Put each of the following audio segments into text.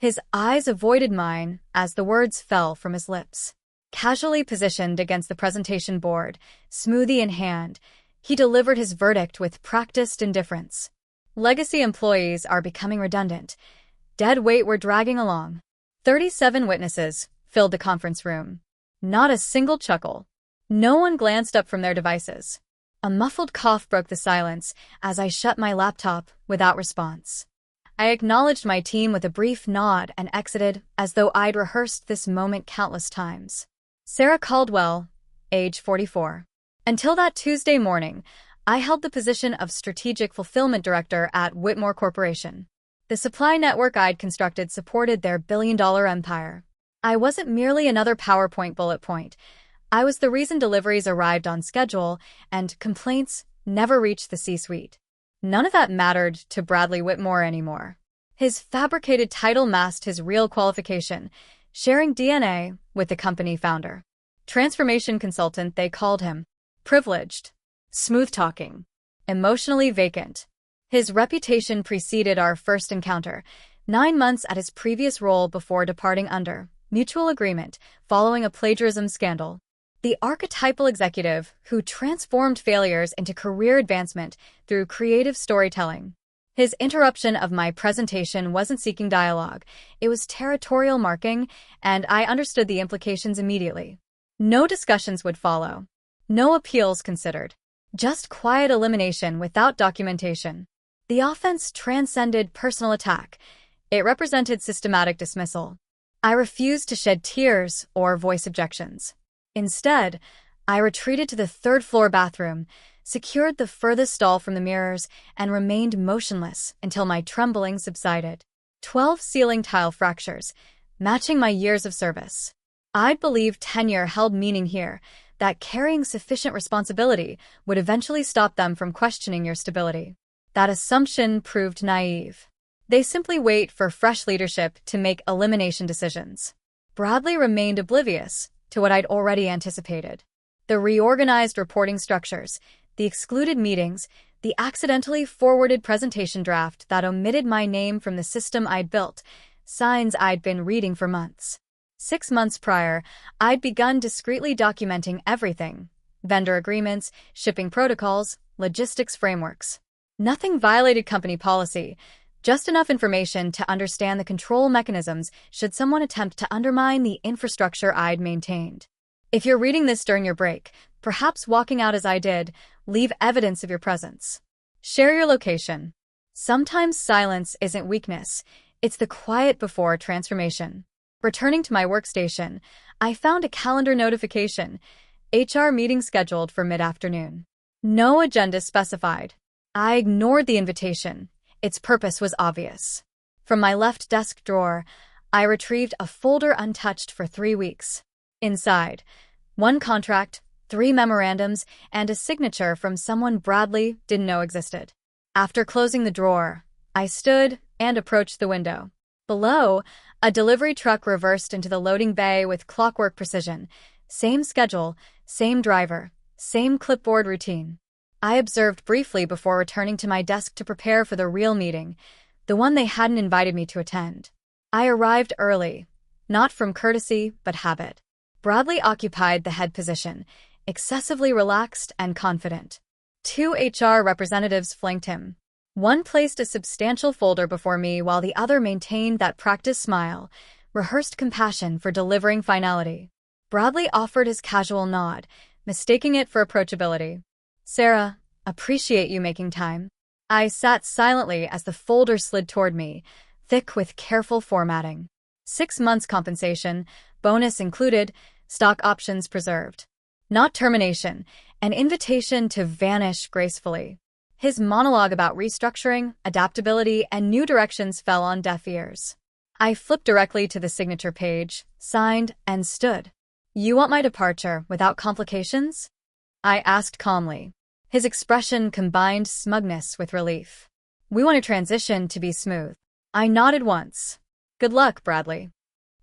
His eyes avoided mine as the words fell from his lips. Casually positioned against the presentation board, smoothie in hand, he delivered his verdict with practiced indifference. Legacy employees are becoming redundant. Dead weight were dragging along. 37 witnesses filled the conference room. Not a single chuckle. No one glanced up from their devices. A muffled cough broke the silence as I shut my laptop without response. I acknowledged my team with a brief nod and exited as though I'd rehearsed this moment countless times. Sarah Caldwell, age 44. Until that Tuesday morning, I held the position of Strategic Fulfillment Director at Whitmore Corporation. The supply network I'd constructed supported their billion-dollar empire. I wasn't merely another PowerPoint bullet point. I was the reason deliveries arrived on schedule and complaints never reached the C-suite. None of that mattered to Bradley Whitmore anymore. His fabricated title masked his real qualification, sharing DNA with the company founder. Transformation consultant, they called him. Privileged. Smooth-talking. Emotionally vacant. His reputation preceded our first encounter, 9 months at his previous role before departing under mutual agreement following a plagiarism scandal. The archetypal executive who transformed failures into career advancement through creative storytelling. His interruption of my presentation wasn't seeking dialogue, it was territorial marking, and I understood the implications immediately. No discussions would follow. No appeals considered. Just quiet elimination without documentation. The offense transcended personal attack. It represented systematic dismissal. I refused to shed tears or voice objections. Instead, I retreated to the third-floor bathroom, secured the furthest stall from the mirrors, and remained motionless until my trembling subsided. 12 ceiling tile fractures, matching my years of service. I'd believed tenure held meaning here, that carrying sufficient responsibility would eventually stop them from questioning your stability. That assumption proved naive. They simply wait for fresh leadership to make elimination decisions. Bradley remained oblivious to what I'd already anticipated. The reorganized reporting structures, the excluded meetings, the accidentally forwarded presentation draft that omitted my name from the system I'd built, signs I'd been reading for months. 6 months prior, I'd begun discreetly documenting everything: vendor agreements, shipping protocols, logistics frameworks. Nothing violated company policy, just enough information to understand the control mechanisms should someone attempt to undermine the infrastructure I'd maintained. If you're reading this during your break, perhaps walking out as I did, leave evidence of your presence. Share your location. Sometimes silence isn't weakness, it's the quiet before transformation. Returning to my workstation, I found a calendar notification, HR meeting scheduled for mid-afternoon. No agenda specified. I ignored the invitation. Its purpose was obvious. From my left desk drawer, I retrieved a folder untouched for 3 weeks. Inside, 1 contract, 3 memorandums, and a signature from someone Bradley didn't know existed. After closing the drawer, I stood and approached the window. Below, a delivery truck reversed into the loading bay with clockwork precision. Same schedule, same driver, same clipboard routine. I observed briefly before returning to my desk to prepare for the real meeting, the one they hadn't invited me to attend. I arrived early, not from courtesy, but habit. Bradley occupied the head position, excessively relaxed and confident. 2 HR representatives flanked him. One placed a substantial folder before me while the other maintained that practiced smile, rehearsed compassion for delivering finality. Bradley offered his casual nod, mistaking it for approachability. Sarah, appreciate you making time. I sat silently as the folder slid toward me, thick with careful formatting. 6 months compensation, bonus included, stock options preserved. Not termination, an invitation to vanish gracefully. His monologue about restructuring, adaptability, and new directions fell on deaf ears. I flipped directly to the signature page, signed, and stood. You want my departure without complications? I asked calmly. His expression combined smugness with relief. We want a transition to be smooth. I nodded once. Good luck, Bradley.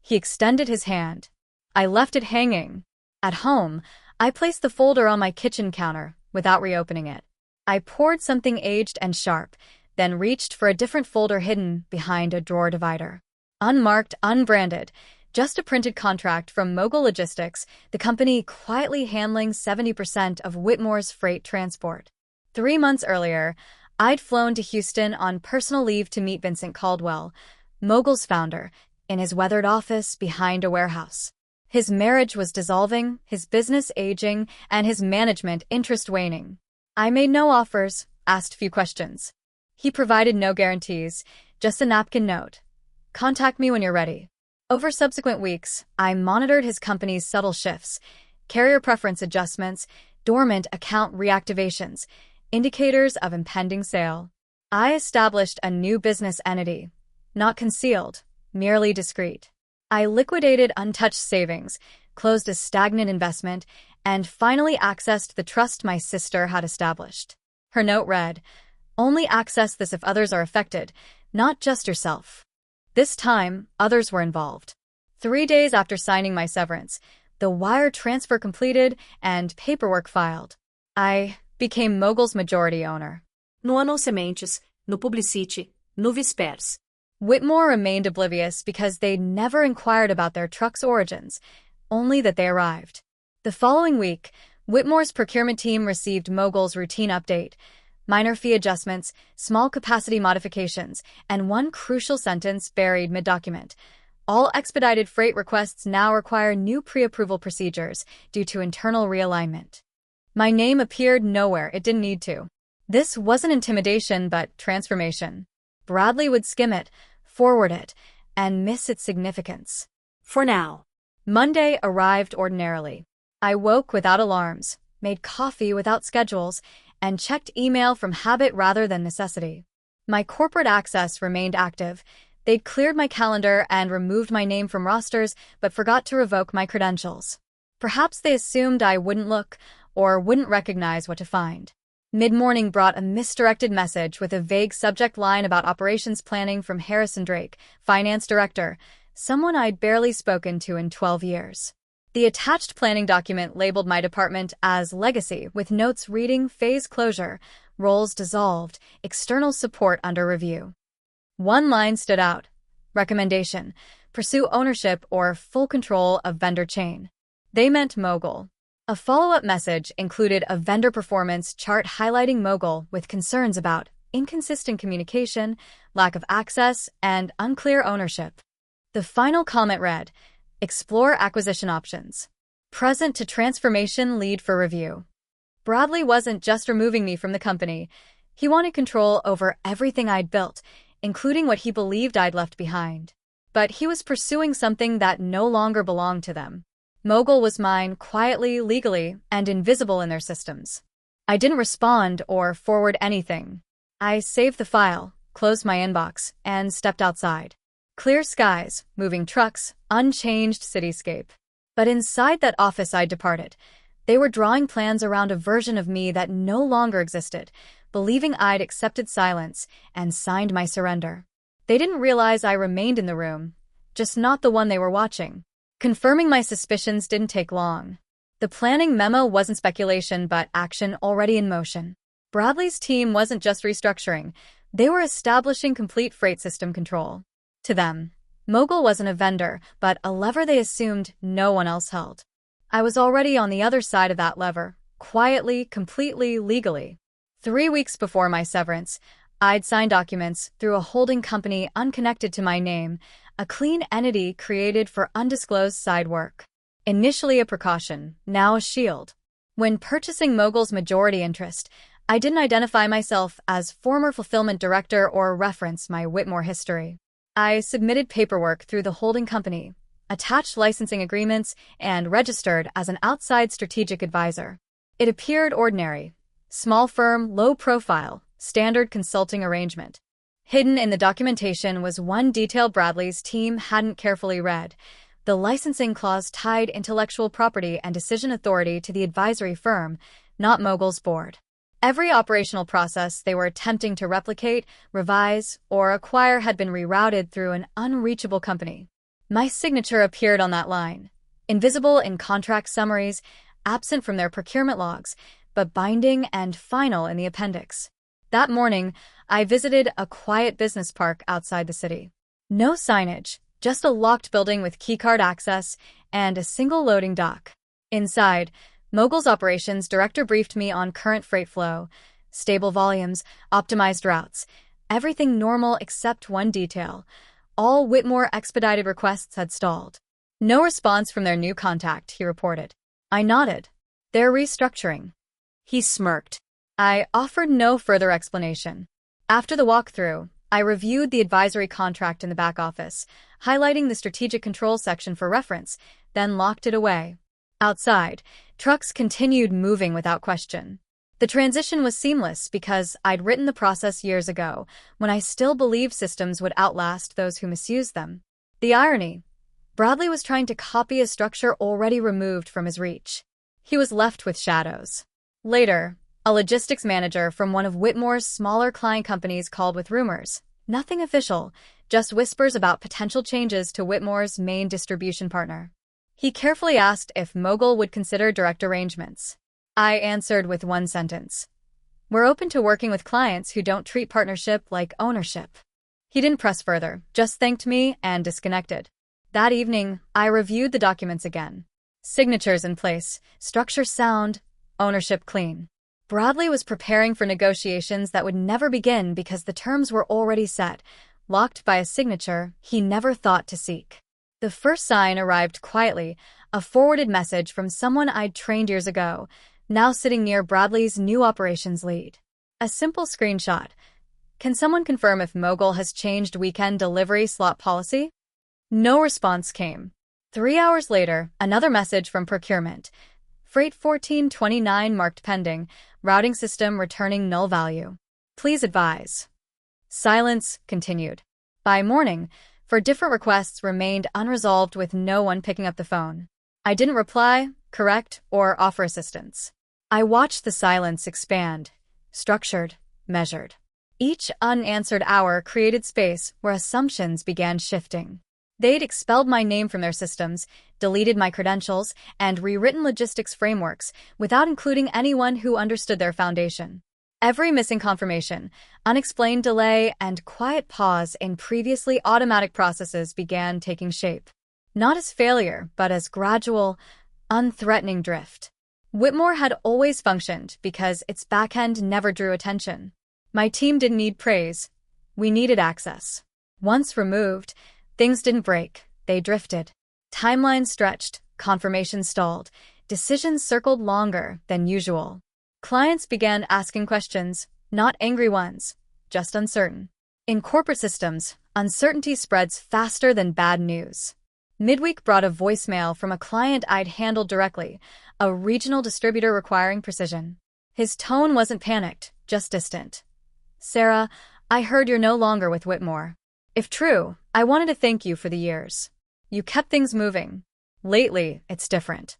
He extended his hand. I left it hanging. At home, I placed the folder on my kitchen counter without reopening it. I poured something aged and sharp, then reached for a different folder hidden behind a drawer divider. Unmarked, unbranded. Just a printed contract from Mogul Logistics, the company quietly handling 70% of Whitmore's freight transport. 3 months earlier, I'd flown to Houston on personal leave to meet Vincent Caldwell, Mogul's founder, in his weathered office behind a warehouse. His marriage was dissolving, his business aging, and his management interest waning. I made no offers, asked few questions. He provided no guarantees, just a napkin note. Contact me when you're ready. Over subsequent weeks, I monitored his company's subtle shifts, carrier preference adjustments, dormant account reactivations, indicators of impending sale. I established a new business entity, not concealed, merely discreet. I liquidated untouched savings, closed a stagnant investment, and finally accessed the trust my sister had established. Her note read, "Only access this if others are affected, not just yourself." This time, others were involved. 3 days after signing my severance, the wire transfer completed and paperwork filed. I became Mogul's majority owner. No Ano Sementes, no Publicity, no Vespers. Whitmore remained oblivious because they'd never inquired about their truck's origins, only that they arrived. The following week, Whitmore's procurement team received Mogul's routine update, minor fee adjustments, small capacity modifications, and one crucial sentence buried mid-document. All expedited freight requests now require new pre-approval procedures due to internal realignment. My name appeared nowhere it didn't need to. This wasn't intimidation, but transformation. Bradley would skim it, forward it, and miss its significance. For now. Monday arrived ordinarily. I woke without alarms, made coffee without schedules, and checked email from habit rather than necessity. My corporate access remained active. They'd cleared my calendar and removed my name from rosters, but forgot to revoke my credentials. Perhaps they assumed I wouldn't look or wouldn't recognize what to find. Mid-morning brought a misdirected message with a vague subject line about operations planning from Harrison Drake, finance director, someone I'd barely spoken to in 12 years. The attached planning document labeled my department as Legacy, with notes reading phase closure, roles dissolved, external support under review. One line stood out. Recommendation: pursue ownership or full control of vendor chain. They meant Mogul. A follow-up message included a vendor performance chart highlighting Mogul with concerns about inconsistent communication, lack of access, and unclear ownership. The final comment read, "Explore acquisition options. Present to transformation lead for review." Bradley wasn't just removing me from the company. He wanted control over everything I'd built, including what he believed I'd left behind. But he was pursuing something that no longer belonged to them. Mogul was mine quietly, legally, and invisible in their systems. I didn't respond or forward anything. I saved the file, closed my inbox, and stepped outside. Clear skies, moving trucks, unchanged cityscape. But inside that office I'd departed. They were drawing plans around a version of me that no longer existed, believing I'd accepted silence and signed my surrender. They didn't realize I remained in the room, just not the one they were watching. Confirming my suspicions didn't take long. The planning memo wasn't speculation, but action already in motion. Bradley's team wasn't just restructuring. They were establishing complete freight system control. To them, Mogul wasn't a vendor, but a lever they assumed no one else held. I was already on the other side of that lever, quietly, completely, legally. 3 weeks before my severance, I'd signed documents through a holding company unconnected to my name, a clean entity created for undisclosed side work. Initially a precaution, now a shield. When purchasing Mogul's majority interest, I didn't identify myself as former fulfillment director or reference my Whitmore history. I submitted paperwork through the holding company, attached licensing agreements, and registered as an outside strategic advisor. It appeared ordinary. Small firm, low profile, standard consulting arrangement. Hidden in the documentation was one detail Bradley's team hadn't carefully read. The licensing clause tied intellectual property and decision authority to the advisory firm, not Mogul's board. Every operational process they were attempting to replicate, revise, or acquire had been rerouted through an unreachable company. My signature appeared on that line, invisible in contract summaries, absent from their procurement logs, but binding and final in the appendix. That morning, I visited a quiet business park outside the city. No signage, just a locked building with keycard access and a single loading dock. Inside, Mogul's operations director briefed me on current freight flow, stable volumes, optimized routes, everything normal except one detail. All Whitmore expedited requests had stalled. No response from their new contact, he reported. I nodded. They're restructuring. He smirked. I offered no further explanation. After the walkthrough, I reviewed the advisory contract in the back office, highlighting the strategic control section for reference, then locked it away. Outside, trucks continued moving without question. The transition was seamless because I'd written the process years ago, when I still believed systems would outlast those who misused them. The irony: Bradley was trying to copy a structure already removed from his reach. He was left with shadows. Later, a logistics manager from one of Whitmore's smaller client companies called with rumors. Nothing official, just whispers about potential changes to Whitmore's main distribution partner. He carefully asked if Mogul would consider direct arrangements. I answered with one sentence. We're open to working with clients who don't treat partnership like ownership. He didn't press further, just thanked me and disconnected. That evening, I reviewed the documents again. Signatures in place, structure sound, ownership clean. Bradley was preparing for negotiations that would never begin because the terms were already set, locked by a signature he never thought to seek. The first sign arrived quietly, a forwarded message from someone I'd trained years ago, now sitting near Bradley's new operations lead. A simple screenshot. Can someone confirm if Mogul has changed weekend delivery slot policy? No response came. 3 hours later, another message from procurement. Freight 1429 marked pending, routing system returning null value. Please advise. Silence continued. By morning, for different requests remained unresolved with no one picking up the phone. I didn't reply, correct, or offer assistance. I watched the silence expand, structured, measured. Each unanswered hour created space where assumptions began shifting. They'd expelled my name from their systems, deleted my credentials, and rewritten logistics frameworks without including anyone who understood their foundation. Every missing confirmation, unexplained delay, and quiet pause in previously automatic processes began taking shape. Not as failure, but as gradual, unthreatening drift. Whitmore had always functioned because its backend never drew attention. My team didn't need praise. We needed access. Once removed, things didn't break, they drifted. Timelines stretched, confirmation stalled, decisions circled longer than usual. Clients began asking questions, not angry ones, just uncertain. In corporate systems, uncertainty spreads faster than bad news. Midweek brought a voicemail from a client I'd handled directly, a regional distributor requiring precision. His tone wasn't panicked, just distant. Sarah, I heard you're no longer with Whitmore. If true, I wanted to thank you for the years. You kept things moving. Lately, it's different.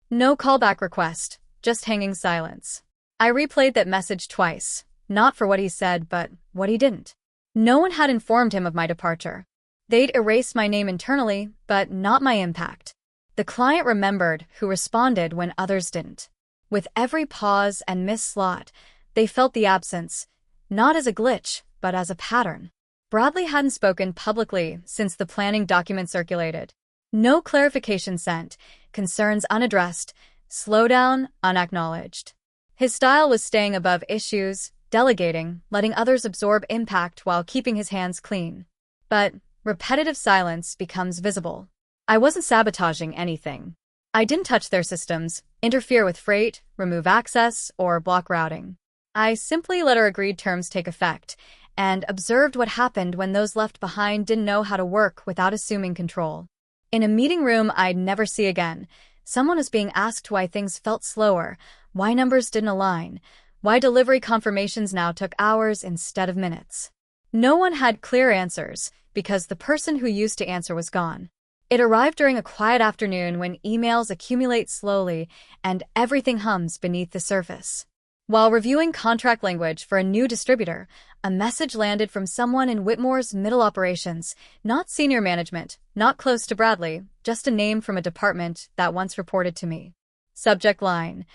No callback request, just hanging silence. I replayed that message twice, not for what he said, but what he didn't. No one had informed him of my departure. They'd erased my name internally, but not my impact. The client remembered who responded when others didn't. With every pause and missed slot, they felt the absence, not as a glitch, but as a pattern. Bradley hadn't spoken publicly since the planning document circulated. No clarification sent, concerns unaddressed, slowdown unacknowledged. His style was staying above issues, delegating, letting others absorb impact while keeping his hands clean. But repetitive silence becomes visible. I wasn't sabotaging anything. I didn't touch their systems, interfere with freight, remove access, or block routing. I simply let our agreed terms take effect, and observed what happened when those left behind didn't know how to work without assuming control. In a meeting room I'd never see again, someone was being asked why things felt slower, why numbers didn't align, why delivery confirmations now took hours instead of minutes. No one had clear answers, because the person who used to answer was gone. It arrived during a quiet afternoon when emails accumulate slowly and everything hums beneath the surface. While reviewing contract language for a new distributor, a message landed from someone in Whitmore's middle operations, not senior management, not close to Bradley, just a name from a department that once reported to me. Subject line: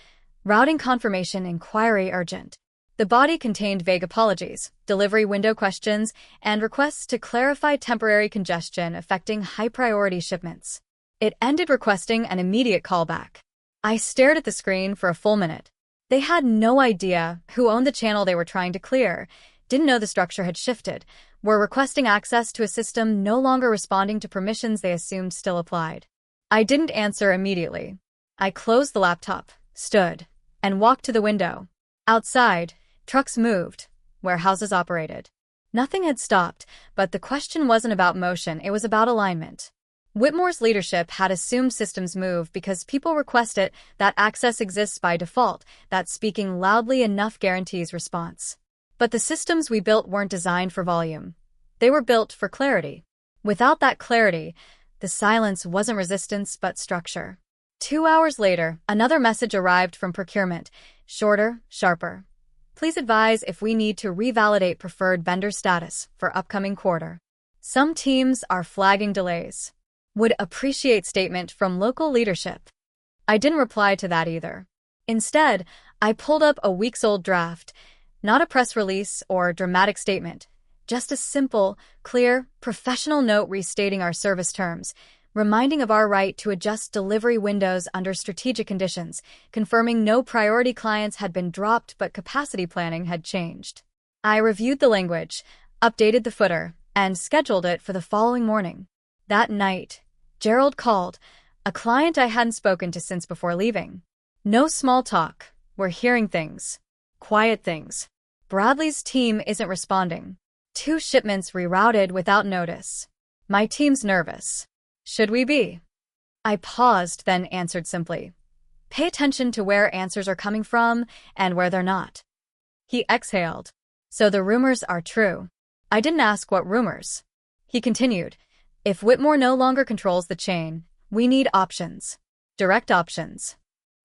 Routing confirmation inquiry urgent. The body contained vague apologies, delivery window questions, and requests to clarify temporary congestion affecting high-priority shipments. It ended requesting an immediate callback. I stared at the screen for a full minute. They had no idea who owned the channel they were trying to clear, didn't know the structure had shifted, were requesting access to a system no longer responding to permissions they assumed still applied. I didn't answer immediately. I closed the laptop, stood, and walked to the window. Outside, trucks moved, warehouses operated. Nothing had stopped, but the question wasn't about motion, it was about alignment. Whitmore's leadership had assumed systems move because people request it, that access exists by default, that speaking loudly enough guarantees response. But the systems we built weren't designed for volume. They were built for clarity. Without that clarity, the silence wasn't resistance but structure. 2 hours later, another message arrived from procurement, shorter, sharper. Please advise if we need to revalidate preferred vendor status for upcoming quarter. Some teams are flagging delays. Would appreciate statement from local leadership. I didn't reply to that either. Instead, I pulled up a weeks-old draft, not a press release or dramatic statement, just a simple, clear, professional note restating our service terms, reminding of our right to adjust delivery windows under strategic conditions, confirming no priority clients had been dropped but capacity planning had changed. I reviewed the language, updated the footer, and scheduled it for the following morning. That night, Gerald called, a client I hadn't spoken to since before leaving. No small talk. We're hearing things. Quiet things. Bradley's team isn't responding. 2 shipments rerouted without notice. My team's nervous. Should we be? I paused, then answered simply. Pay attention to where answers are coming from and where they're not. He exhaled. So the rumors are true. I didn't ask what rumors. He continued. If Whitmore no longer controls the chain, we need options. Direct options.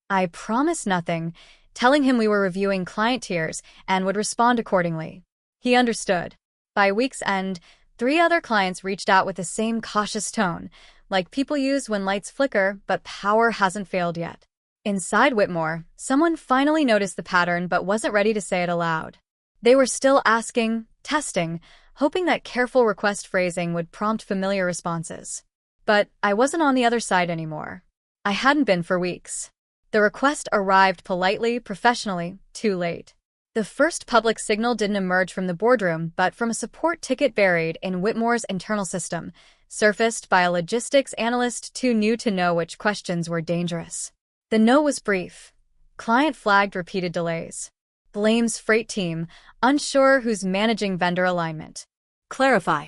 I promised nothing, telling him we were reviewing client tiers and would respond accordingly. He understood. By week's end, 3 other clients reached out with the same cautious tone, like people use when lights flicker but power hasn't failed yet. Inside Whitmore, someone finally noticed the pattern but wasn't ready to say it aloud. They were still asking, testing, hoping that careful request phrasing would prompt familiar responses. But I wasn't on the other side anymore. I hadn't been for weeks. The request arrived politely, professionally, too late. The first public signal didn't emerge from the boardroom, but from a support ticket buried in Whitmore's internal system, surfaced by a logistics analyst too new to know which questions were dangerous. The note was brief. Client flagged repeated delays. Blames freight team, unsure who's managing vendor alignment. Clarify.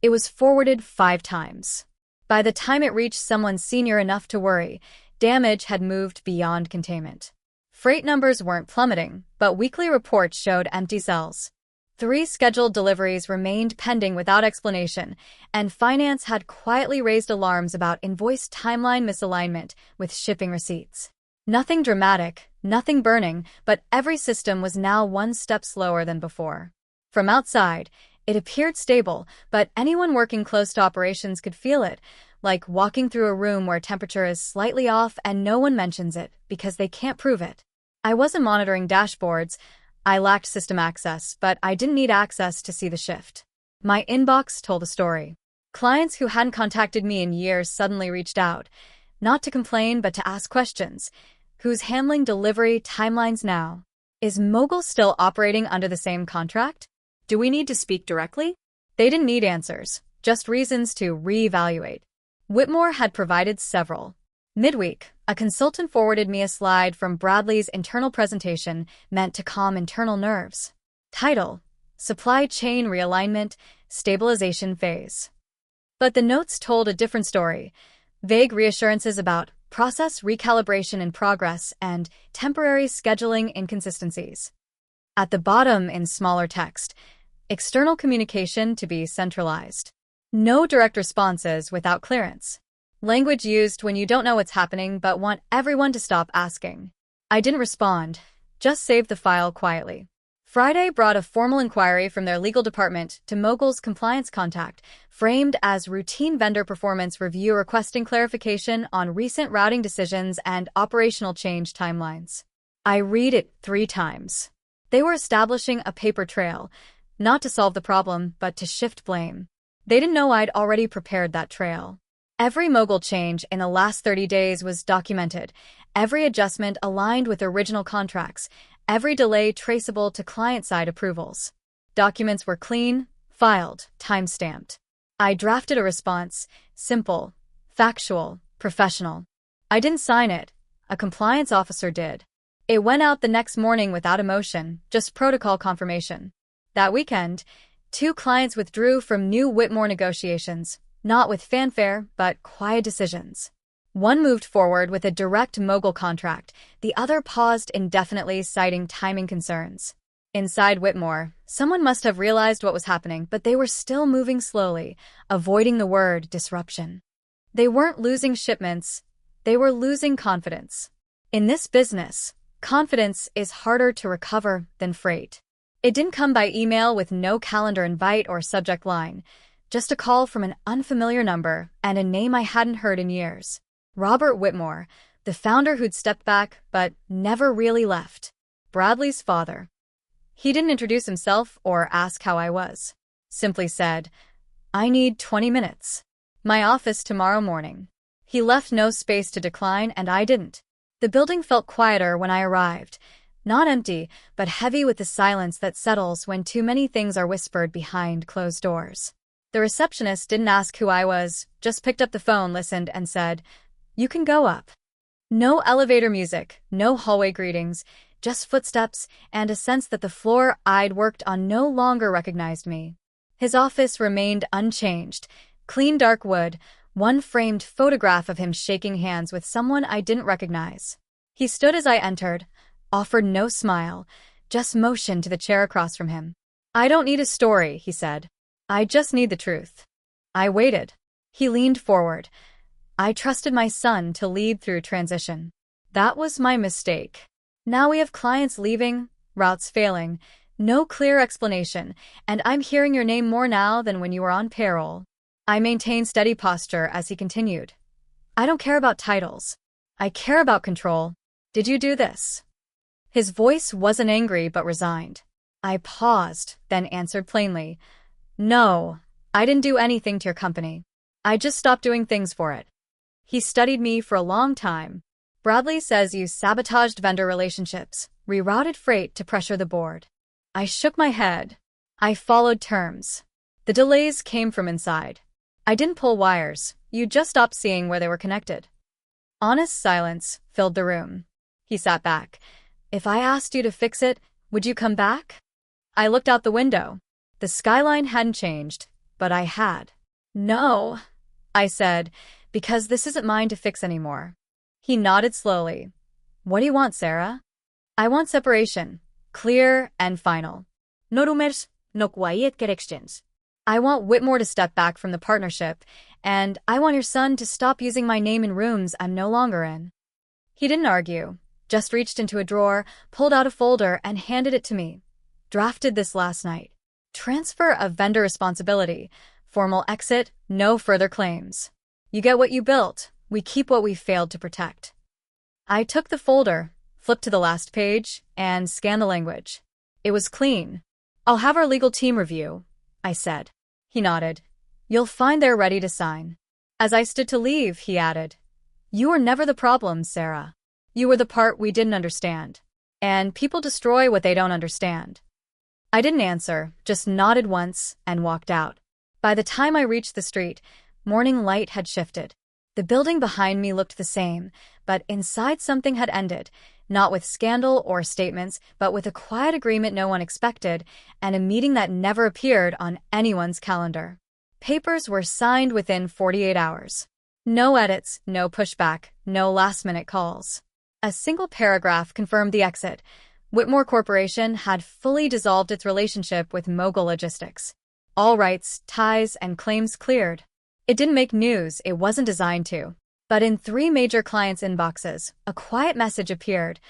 It was forwarded 5 times. By the time it reached someone senior enough to worry, damage had moved beyond containment. Freight numbers weren't plummeting, but weekly reports showed empty cells. 3 scheduled deliveries remained pending without explanation, and finance had quietly raised alarms about invoice timeline misalignment with shipping receipts. Nothing dramatic, nothing burning, but every system was now 1 step slower than before. From outside, it appeared stable, but anyone working close to operations could feel it, like walking through a room where temperature is slightly off and no one mentions it because they can't prove it. I wasn't monitoring dashboards. I lacked system access, but I didn't need access to see the shift. My inbox told a story. Clients who hadn't contacted me in years suddenly reached out, not to complain but to ask questions. Who's handling delivery timelines now? Is Mogul still operating under the same contract? Do we need to speak directly? They didn't need answers, just reasons to reevaluate. Whitmore had provided several. Midweek, a consultant forwarded me a slide from Bradley's internal presentation meant to calm internal nerves. Title: Supply Chain Realignment, Stabilization Phase. But the notes told a different story. Vague reassurances about process recalibration in progress and temporary scheduling inconsistencies. At the bottom in smaller text, external communication to be centralized. No direct responses without clearance. Language used when you don't know what's happening but want everyone to stop asking. I didn't respond, just saved the file quietly. Friday brought a formal inquiry from their legal department to Mogul's compliance contact, framed as routine vendor performance review requesting clarification on recent routing decisions and operational change timelines. I read it 3 times. They were establishing a paper trail, not to solve the problem, but to shift blame. They didn't know I'd already prepared that trail. Every mogul change in the last 30 days was documented, every adjustment aligned with original contracts, every delay traceable to client-side approvals. Documents were clean, filed, time-stamped. I drafted a response, simple, factual, professional. I didn't sign it. A compliance officer did. It went out the next morning without emotion, just protocol confirmation. That weekend, 2 clients withdrew from new Whitmore negotiations, not with fanfare, but quiet decisions. One moved forward with a direct mogul contract, the other paused indefinitely, citing timing concerns. Inside Whitmore, someone must have realized what was happening, but they were still moving slowly, avoiding the word disruption. They weren't losing shipments, they were losing confidence. In this business, confidence is harder to recover than freight. It didn't come by email with no calendar invite or subject line, just a call from an unfamiliar number and a name I hadn't heard in years. Robert Whitmore, the founder who'd stepped back but never really left. Bradley's father. He didn't introduce himself or ask how I was. Simply said, "I need 20 minutes. My office tomorrow morning." He left no space to decline, and I didn't. The building felt quieter when I arrived. Not empty, but heavy with the silence that settles when too many things are whispered behind closed doors. The receptionist didn't ask who I was, just picked up the phone, listened, and said, "You can go up." No elevator music, no hallway greetings, just footsteps and a sense that the floor I'd worked on no longer recognized me. His office remained unchanged, clean dark wood, one framed photograph of him shaking hands with someone I didn't recognize. He stood as I entered, offered no smile, just motioned to the chair across from him. "I don't need a story," he said. "I just need the truth." I waited. He leaned forward. "I trusted my son to lead through transition. That was my mistake. Now we have clients leaving, routes failing, no clear explanation, and I'm hearing your name more now than when you were on payroll." I maintained steady posture as he continued. "I don't care about titles. I care about control. Did you do this?" His voice wasn't angry but resigned. I paused, then answered plainly, "No, I didn't do anything to your company. I just stopped doing things for it." He studied me for a long time. "Bradley says you sabotaged vendor relationships, rerouted freight to pressure the board." I shook my head. I followed terms. The delays came from inside. I didn't pull wires, you just stopped seeing where they were connected. Honest silence filled the room. He sat back. "If I asked you to fix it, would you come back?" I looked out the window. The skyline hadn't changed, but I had. "No," I said, "because this isn't mine to fix anymore." He nodded slowly. "What do you want, Sarah?" "I want separation, clear and final. No rumors, no quiet corrections. I want Whitmore to step back from the partnership, and I want your son to stop using my name in rooms I'm no longer in." He didn't argue, just reached into a drawer, pulled out a folder, and handed it to me. "Drafted this last night. Transfer of vendor responsibility. Formal exit, no further claims. You get what you built, we keep what we failed to protect." I took the folder, flipped to the last page, and scanned the language. It was clean. "I'll have our legal team review," I said. He nodded. "You'll find they're ready to sign." As I stood to leave, he added, "You were never the problem, Sarah. You were the part we didn't understand. And people destroy what they don't understand." I didn't answer, just nodded once and walked out. By the time I reached the street, morning light had shifted. The building behind me looked the same, but inside something had ended, not with scandal or statements, but with a quiet agreement no one expected, and a meeting that never appeared on anyone's calendar. Papers were signed within 48 hours. No edits, no pushback, no last-minute calls. A single paragraph confirmed the exit. Whitmore Corporation had fully dissolved its relationship with Mogul Logistics. All rights, ties, and claims cleared. It didn't make news, it wasn't designed to. But in 3 major clients' inboxes, a quiet message appeared.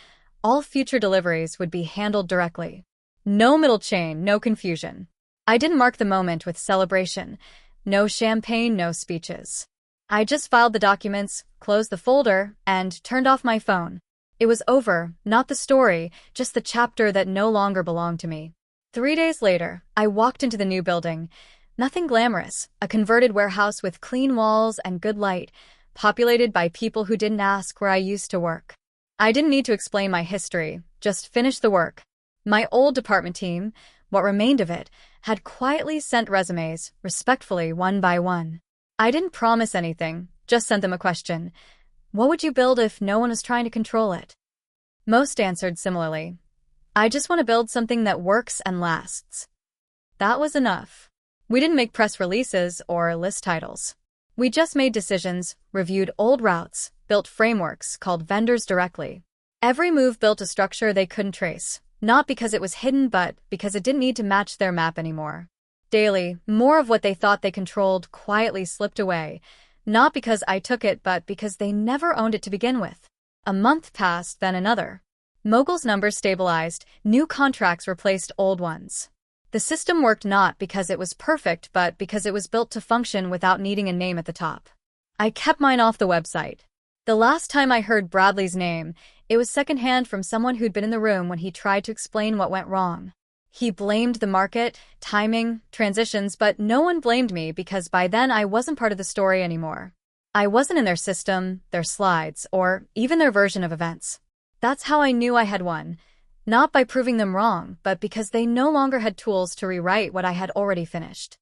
All future deliveries would be handled directly. No middle chain, no confusion. I didn't mark the moment with celebration. No champagne, no speeches. I just filed the documents, closed the folder, and turned off my phone. It was over, not the story, just the chapter that no longer belonged to me. 3 days later, I walked into the new building. Nothing glamorous, a converted warehouse with clean walls and good light, populated by people who didn't ask where I used to work. I didn't need to explain my history, just finish the work. My old department team, what remained of it, had quietly sent resumes, respectfully one by one. I didn't promise anything, just sent them a question. What would you build if no one was trying to control it? Most answered similarly. I just want to build something that works and lasts. That was enough. We didn't make press releases or list titles. We just made decisions, reviewed old routes, built frameworks, called vendors directly. Every move built a structure they couldn't trace, not because it was hidden but because it didn't need to match their map anymore. Daily, more of what they thought they controlled quietly slipped away, not because I took it but because they never owned it to begin with. A month passed, then another. Mogul's numbers stabilized, new contracts replaced old ones. The system worked not because it was perfect but because it was built to function without needing a name at the top. I kept mine off the website. The last time I heard Bradley's name, it was secondhand from someone who'd been in the room when he tried to explain what went wrong. He blamed the market, timing, transitions, but no one blamed me because by then I wasn't part of the story anymore. I wasn't in their system, their slides, or even their version of events. That's how I knew I had won. Not by proving them wrong, but because they no longer had tools to rewrite what I had already finished.